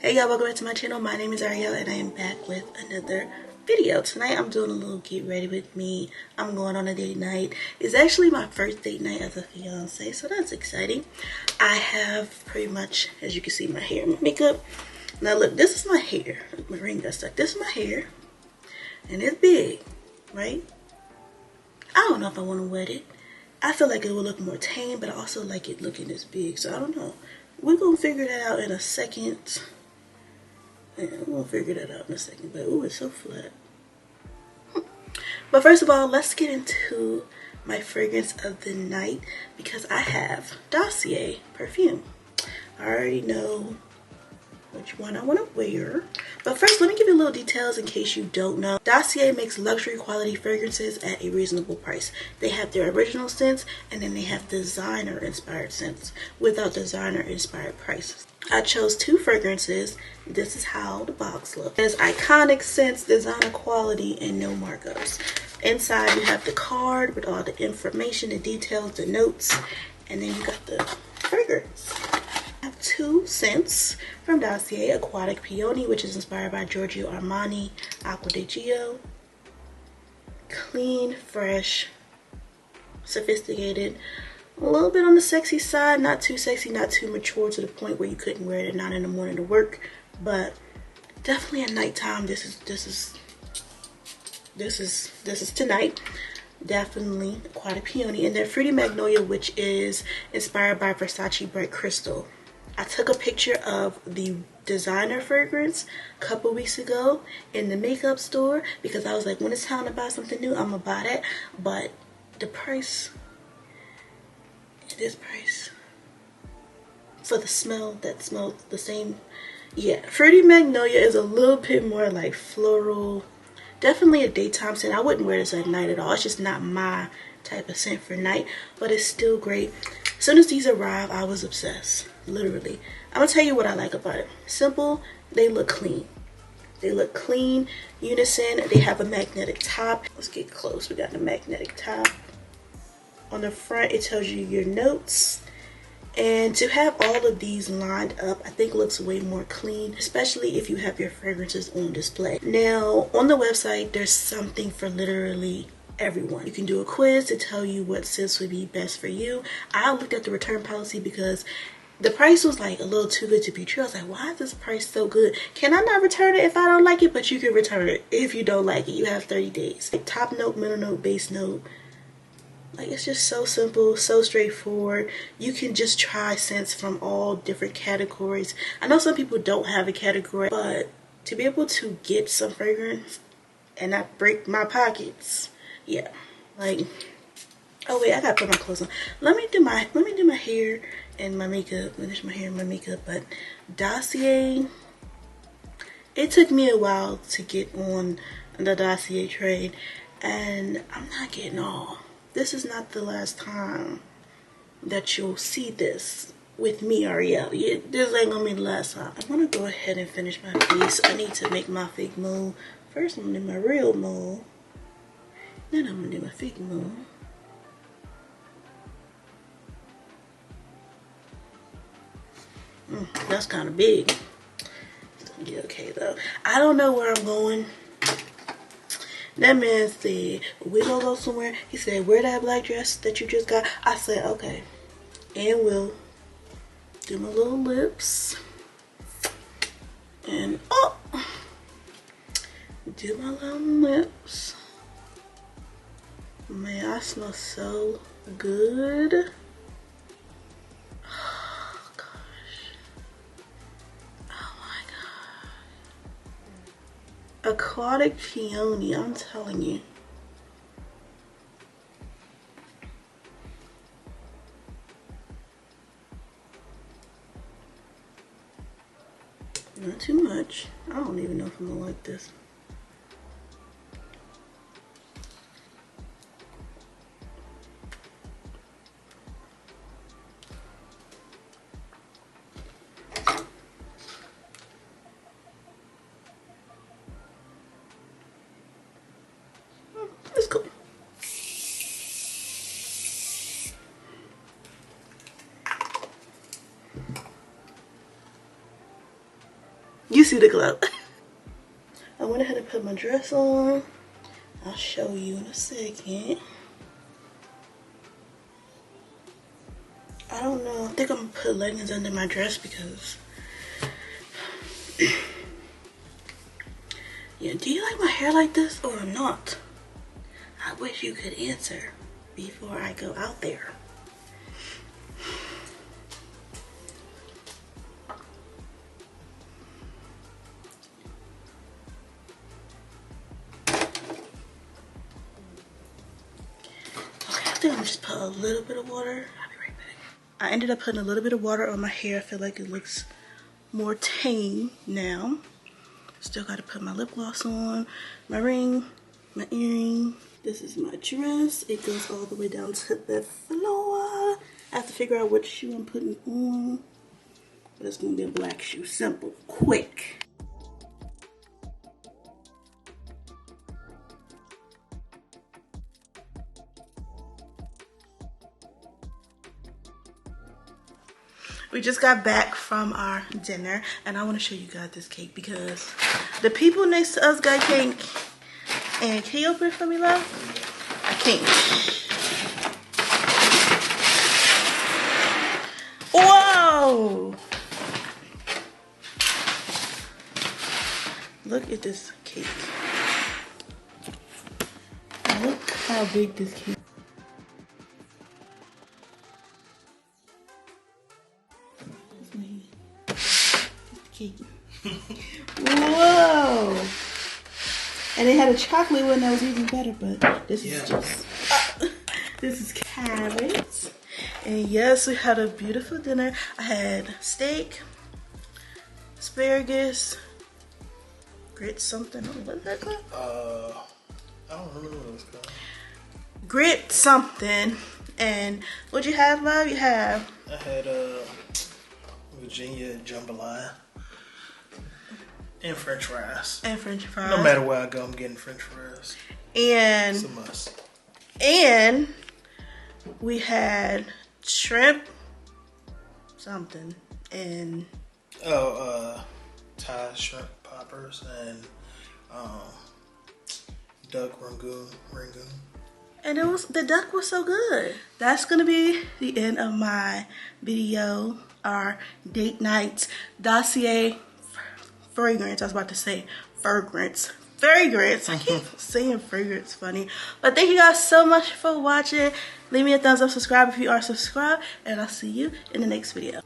Hey y'all, welcome back to my channel. My name is Arielle and I am back with another video. Tonight I'm doing a little get ready with me. I'm going on a date night. It's actually my first date night as a fiance, so that's exciting. I have pretty much, as you can see, my hair and my makeup. Now look, this is my hair. My ring got stuck. This is my hair and it's big, right? I don't know if I want to wet it. I feel like it will look more tame, but I also like it looking this big, so I don't know. We're gonna figure that out in a second. Yeah, we'll figure that out in a second, but ooh, it's so flat. But first of all, let's get into my fragrance of the night because I have Dossier perfume. I already know which one I want to wear. But first, let me give you a little details in case you don't know. Dossier makes luxury quality fragrances at a reasonable price. They have their original scents and then they have designer inspired scents without designer inspired prices. I chose two fragrances. This is how the box looks. It's iconic scents, designer quality, and no markups. Inside you have the card with all the information, the details, the notes, and then you got the fragrance. I have two scents from Dossier. Aquatic Peony, which is inspired by Giorgio Armani, Acqua di Gio. Clean, fresh, sophisticated. A little bit on the sexy side, not too sexy, not too mature to the point where you couldn't wear it at 9 in the morning to work, but definitely at nighttime. This is tonight. Definitely Aquatic Peony, and then Fruity Magnolia, which is inspired by Versace Bright Crystal. I took a picture of the designer fragrance a couple weeks ago in the makeup store because I was like, when it's time to buy something new, I'm gonna buy that. But the price, this price for the smell that smells the same. Yeah, Fruity Magnolia is a little bit more like floral. Definitely a daytime scent. I wouldn't wear this at night at all. It's just not my type of scent for night, but it's still great. As soon as these arrived, I was obsessed. Literally. I'm gonna tell you what I like about it. Simple. They look clean. They look clean, unison. They have a magnetic top. Let's get close. We got the magnetic top. On the front, it tells you your notes. And to have all of these lined up, I think looks way more clean, especially if you have your fragrances on display. Now, on the website, there's something for literally everyone. You can do a quiz to tell you what scents would be best for you. I looked at the return policy because the price was like a little too good to be true. I was like, why is this price so good? Can I not return it if I don't like it? But you can return it if you don't like it. You have 30 days. Like top note, middle note, base note. Like, it's just so simple, so straightforward. You can just try scents from all different categories. I know some people don't have a category, but to be able to get some fragrance and not break my pockets, yeah. Like, oh wait, I gotta put my clothes on. Let me do my hair and my makeup. Finish my hair and my makeup. But Dossier, it took me a while to get on the Dossier train, and I'm not getting all. This is not the last time that you'll see this with me, Arielle. This ain't gonna be the last time. I'm gonna go ahead and finish my face. I need to make my fake move. First, I'm gonna do my real move. Then I'm gonna do my fake move. That's kind of big. It's gonna be okay though. I don't know where I'm going. That man said, we gonna go somewhere. He said, wear that black dress that you just got. I said, okay. And we'll do my little lips. And, oh, do my little lips. Man, I smell so good. Oh, gosh. Oh, my God. Aquatic Peony, I'm telling you. Not too much. I don't even know if I'm gonna like this. It's cool. You see the glow. I went ahead and put my dress on. I'll show you in a second. I don't know. I think I'm gonna put leggings under my dress because yeah, do you like my hair like this or not? I wish you could answer before I go out there. Okay, I think I'm just put a little bit of water. I'll be right back. I ended up putting a little bit of water on my hair. I feel like it looks more tame now. Still got to put my lip gloss on, my ring, my earring. This is my dress. It goes all the way down to the floor. I have to figure out which shoe I'm putting on. But it's going to be a black shoe. Simple. Quick. We just got back from our dinner. And I want to show you guys this cake because the people next to us got cake. And can you open it for me, love? I can't. Whoa! Look at this cake. Look how big this cake is. Cake. Whoa! And they had a chocolate one that was even better, but this is just this is carrots. And yes, we had a beautiful dinner. I had steak, asparagus, grit something. What is that called? I don't remember what it's called. Grit something. And what'd you have, love? You have? I had Virginia jambalaya. And french fries. And french fries. No matter where I go, I'm getting french fries. And it's a must. And we had shrimp something and Thai shrimp poppers and duck rangoon. And the duck was so good. That's gonna be the end of my video, our date night Dossier fragrance. I was about to say fragrance. I keep saying fragrance funny. But thank you guys so much for watching. Leave me a thumbs up, subscribe if you are subscribed, and I'll see you in the next video.